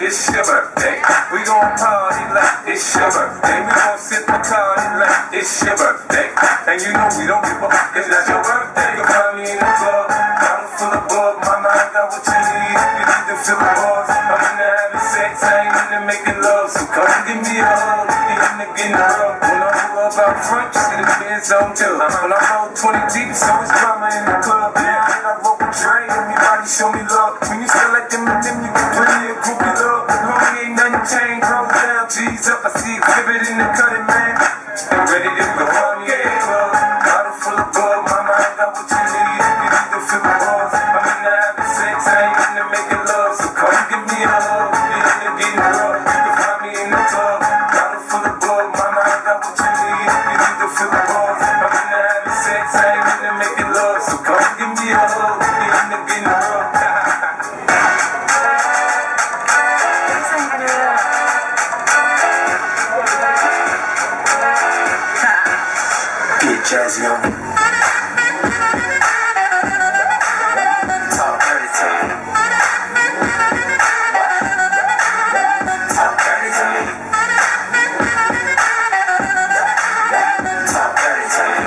It's your birthday. We gon' party like it's your birthday. We gon' sip a party like it's your birthday. And you know we don't give up. It's not your birthday. You find me in the club, bottle full of bug. Mama, I got what you need. You need to feel the buzz. I'm into having sex, I ain't into making love. So come give me a hug. You into getting rough. When I pull up out front, you see the Benz on too. When I roll 20 deep, so it's drama in the club. Yeah, and I roll with Dre. Everybody show me love. When you feel like them and them, you can bring me a groupie love. Homie, ain't nothing changed. Roll down, G's up. I see exhibit in the cutting, man. And ready to go on, yeah, club. Bottle full of bug. Mama, I got what you need. You need to feel the buzz. I'm into having sex, I ain't into making love. So come give me a hug. You into getting rough. You can find me in the club. Bottle full of bug. Mama, I got what you need. You need to feel the buzz. I'm into having sex, I ain't into making love. So come give me a hug. You into getting rough. Jazzy on me. Talk dirty to me. Talk dirty to me. Talk dirty to me.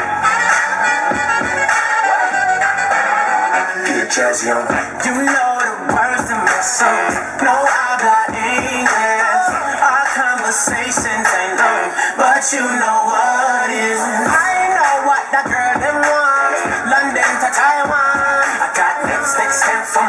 Get jazzy on me. You know the words to my song. No habla English. Our conversations ain't long, but you know what is. That girl them want London to Taiwan. I got lipstick stamp from